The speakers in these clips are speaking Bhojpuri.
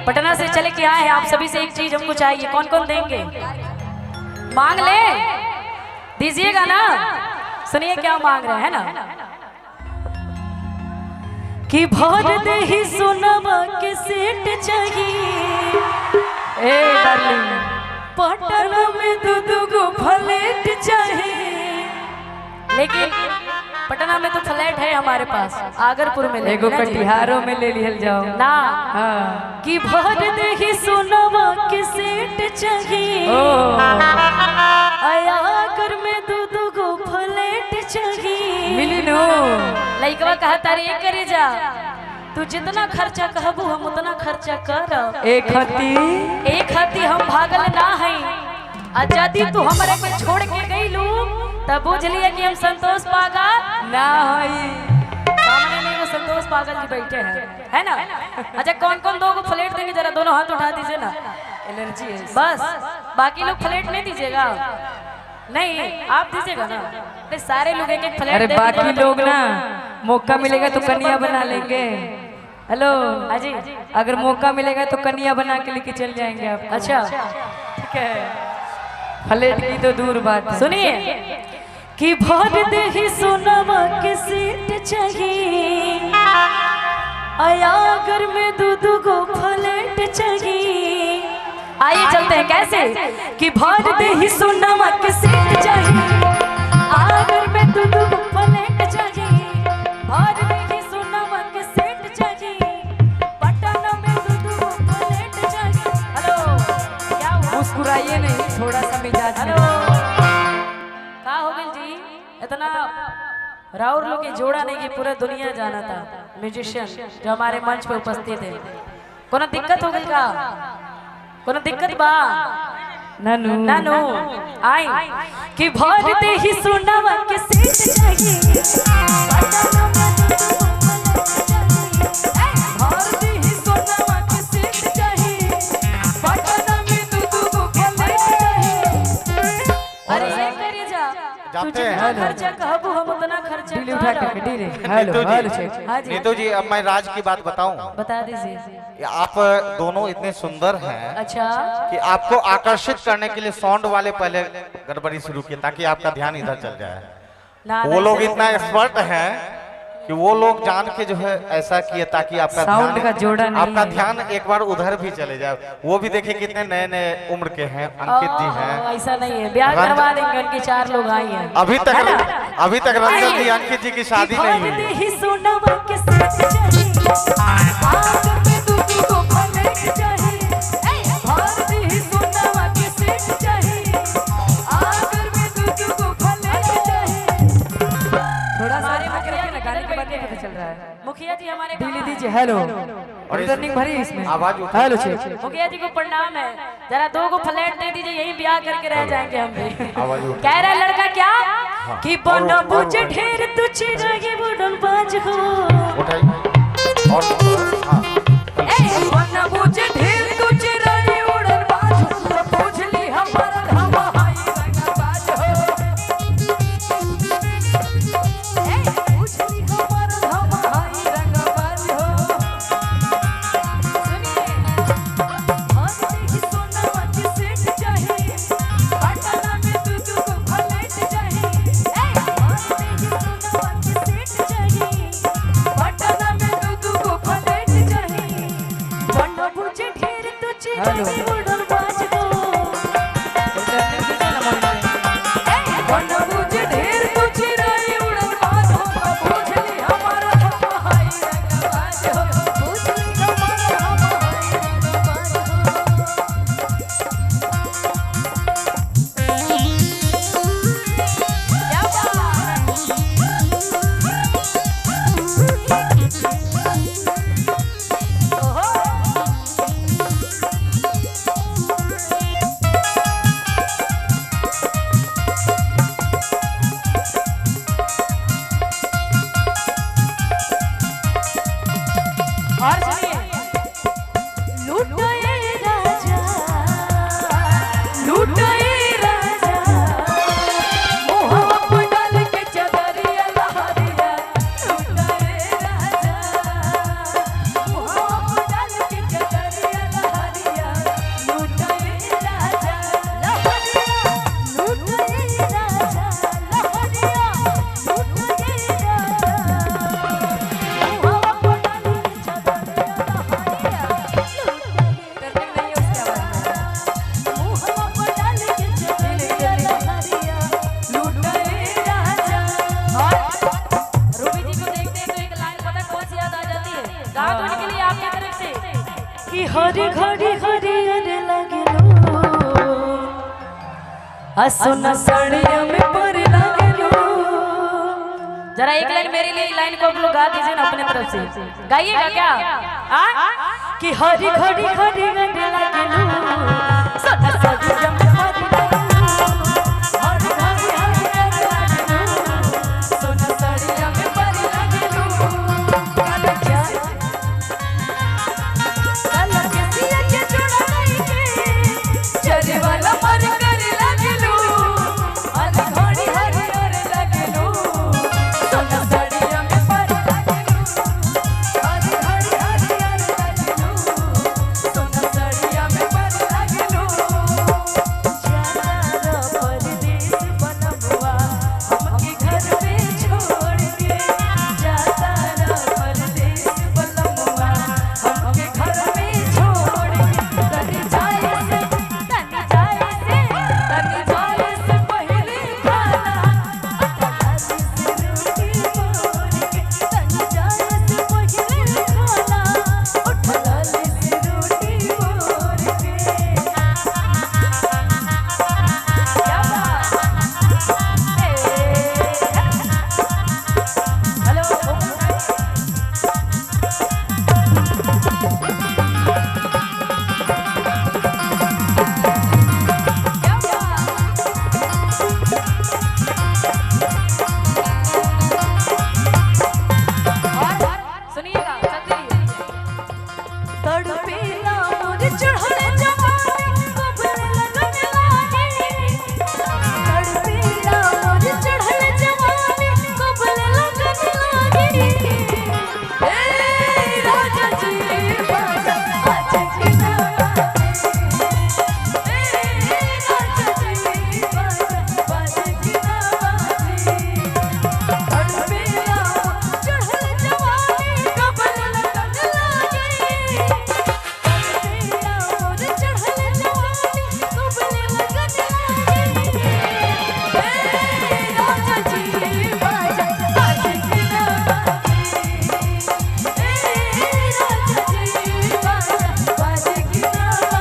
पटना से चले के आए हैं, आप सभी से एक चीज हमको चाहिए। कौन कौन देंगे? मांग ले, दीजिएगा ना। सुनिए क्या मांग रहे हैं ना, कि भर दे ही सोनवा के सेट चाहिए। ए डार्लिंग, पटना में दूध को फ्लैट चाहिए। लेकिन पटना में तो फ्लैट है हमारे पास, आगरपुर में एगो कटिहारों में ले लिहल जाओ ना। हाँ। कि भर दे ही सोनवा के सेट चाहिए, आगर में दूध को फ्लैट चाहिए। मिली नो लइकवा कहा तारे करे जा, तू जितना खर्चा कहबू हम उतना खर्चा कर। एक हती हम भागल ना है। आजादी तू हमारे के छोड़ के गई लू, तब बुझ लिया कि हम संतोष पागल ना होई। सामने में वो संतोष पागल जी बैठे हैं, है ना। अच्छा कौन कौन दो को फ्लैट देंगे, जरा दोनों हाथ उठा दीजिए ना। एलर्जी है बस, बाकी लोग फ्लैट नहीं दीजिएगा। नहीं आप दीजिएगा ना। अरे सारे लोग एक एक फ्लैट। अरे बाकी लोग ना मौका मिलेगा तो कन्या बना लेंगे। हेलो हाजी, अगर मौका मिलेगा तो कन्या बना के लेके चल जाएंगे आप। अच्छा ठीक है, फ्लैट की तो दूर बात है। सुनिए, कि भर दे ही सोनवा के सीट चाहिए, आगर में दूध को फ्लैट चाहिए। आइए चलते हैं कैसे, कि भर दे ही सोनवा के सीट चाहिए, आगर में दूध को फ्लैट चाहिए। भर दे ही सोनवा के सीट चाहिए, पटना में दूध को फ्लैट चाहिए। हेलो क्या हुआ? मुस्कुराइए नहीं, थोड़ा सा मिजाज में। हेलो का हो गई जी? इतना राउर लोग के जोड़ा नहीं कि पूरा दुनिया जाना था म्यूजिशियन जो हमारे मंच पे उपस्थित है। कोनो दिक्कत हो गई का? कोनो दिक्कत बा? नानू नानू आई, कि भर दे ही सोनवा के सीट चाहिए, पटना में भर दे ही सोनवा के सीट चाहिए, पटना में दूध को फ्लैट चाहिए। अरे ये करिए जा, तू जितना खर्चा कहबू हम उतना खर्चा डीले उठा कर। के डीले। Hello hello check. हाँ जी, नीतू जी, अब मैं राज की बात बताऊं। बता दीजिए। आप दोनों इतने सुंदर हैं अच्छा कि आपको आकर्षित करने के लिए साउंड वाले पहले गड़बड़ी शुरू की ताकि आपका ध्यान इधर चल जाए। ना वो लोग इतना एक्सपर्ट हैं कि वो लोग जान के जो है ऐसा किए ताकि आपका साउंड का जोड़ा नहीं आपका है। ध्यान एक बार उधर भी चले जाए। वो भी देखिए कितने नए नए उम्र के हैं। अंकित जी हैं, ऐसा नहीं है, ब्याह करवा देंगे, उनके 4 लोग आई हैं। अभी तक रंजन जी अंकित जी की शादी नहीं हुई है। ही सोनवा के सीट चाहिए, आगर में दूध को फ्लैट चाहिए। भर दे ही सोनवा के सीट चाहिए, आगर में दूध को फ्लैट चाहिए। थोड़ा सा हमारे आगे मुखिया रखिए ना, गाने के बाद पता चल रहा है। मुखिया जी हमारे डीले कहाँ दीजिए। हैं? हेलो और रिटर्निंग भरी इसमें आवाज उठा। Hello check. मुखिया जी को प्रणाम है, जरा 2 को फ्लैट दे दीजिए, यही ब्याह करके रह जाएंगे हम भी। आवाज उठा। कह रहा है लड़का क्या, कि बना बुझे ढेर तू चिरागे बुढ़न बाज हो। उठाइए और हाँ। बना बुझे ढेर तू चिरागे उड़न बाज हो, तो पूछ ली हमारा धावा हाई रंगा बाज हो। पूछ ली हमारा धावा हाई रंगा बाज हो। सुनिए, भर दे ही सोनवा के सीट चाहिए, पटना में दूध को फ्लैट चाहिए। भर दे ही सोनवा के सीट चाहिए, पटना में दूध को फ्लैट चाहिए। बना बुझे ढेर तू चिरागे उड़न बाज हो। रिटर्निंग दीजिए ना मम्मी। बना बुझे ढेर तू चिरागे उड़न बाज हो, तो पूछ ली हमारा धावा हाई रंगा बाज हो। पूछ ली हमारा धावा हाई रंगा बाज हो। क्या बात? ओहो और सुनिए, लूटाए राजा, लूटाए राजा, मोहवा पे डाल के चदरिया लहरिया। लूटाए राजा, मोहवा पे डाल के चदरिया गा दो के लिए आपकी तरफ से कि हरी घड़ी हरियर लगलो असुन सड़िया में पर लगलो। जरा एक लाइन मेरे लिए लाइन को आप लोग गा दीजिए ना अपने तरफ से, गाइएगा क्या? कि हरी घड़ी हरियर लगलो असुन सड़िया में पर लगलो। हरी घड़ी हरियर लगलो असुन सड़िया में पर लगलो। चले वाला मन कर लगलो अल घड़ी हरियर लगलो सोना सड़िया में पर लगलो। अल घड़ी हरियर लगलो सोना सड़िया में पर लगलो। जाना परदेश बनबुआ हमके घर पे छोड़ के, जाता परदेश बनबुआ हमके घर पे छोड़ के। कहीं जाए से पहले खाना अटलाली से रोटी मोर के। तनी जाए से पहले खाना अटलाली से रोटी मोर के। क्या बात हेलो सुनिएगा, चलते तड़पेला मोर चढ़ल जवानी कबल लगन लागे। तड़पेला मोर चढ़ल जवानी कबल लगन लागे। ए राजा जी बाजा आज की नवानी। ए राजा जी बाजा की नवानी। तड़पेला चढ़ल जवानी कबल लगन लागे। तड़पेला मोर चढ़ल जवानी कबल लगन लागे। ए राजा जी बाजा आज की नवानी। ए राजा जी बाजा आज की नवानी।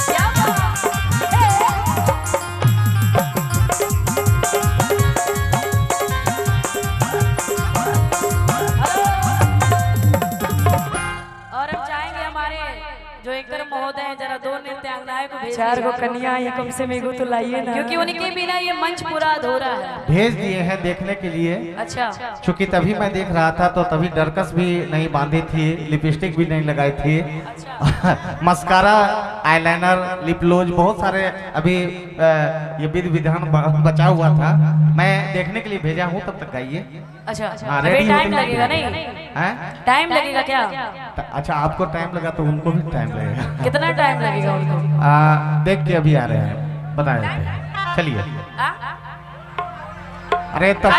क्या बात और हम चाहेंगे हमारे जो एंकर महोदय हैं जरा दो नृत्यांगनाएं को भेज चार गो दीजिए। कन्या ये कम से मेगो तो लाइए ना, क्योंकि उनके बिना ये मंच पूरा अधूरा है। भेज दिए हैं देखने के लिए। अच्छा चूंकि तभी मैं देख रहा था तो तभी डरकस भी नहीं बांधी थी, लिपस्टिक भी नहीं लगाई थी, मस्कारा, आईलाइनर, लिपलोज, बहुत सारे अभी ये विधि विधान बचा हुआ था। मैं देखने के लिए भेजा हूँ, तब तक गाइए। अच्छा हाँ, अभी ready टाइम होते लगेगा नहीं? हैं? टाइम लगेगा क्या? अच्छा, आपको टाइम लगा तो उनको भी टाइम लगेगा। कितना टाइम लगेगा उनको? देख के अभी आ रहे हैं, बता देते हैं। चलिए। आ? अरे तब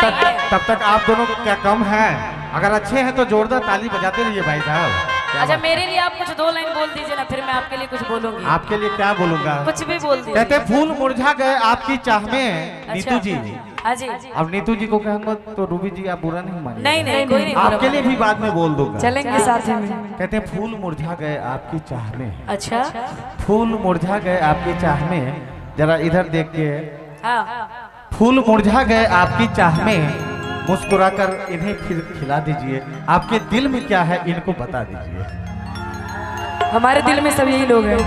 तक आप दोनों क्या कम है? अगर अच्छे हैं तो जोरदार ताली बजाते रहिए भाई साहब। क्या अच्छा बात? मेरे लिए आप कुछ दो लाइन बोल दीजिए ना, फिर मैं आपके लिए कुछ बोलूंगी। आपके लिए क्या बोलूंगा? कुछ भी बोल दीजिए। कहते फूल मुरझा गए आपकी चाह में, नीतू जी। हाँ जी। अब नीतू जी को कहूंगा तो रूबी जी आप बुरा नहीं मानिए। नहीं नहीं कोई नहीं आपके लिए भी बाद में बोल दूंगा। चलेंगे साथ में। कहते फूल मुरझा गए आपकी चाह में, अच्छा फूल मुरझा गए आपकी चाह में। जरा इधर देख के, हाँ फूल मुरझा गए आपकी चाह में, मुस्कुराकर इन्हें फिर खिला दीजिए। आपके दिल में क्या है इनको बता दीजिए। हमारे दिल में सब यही लोग हैं।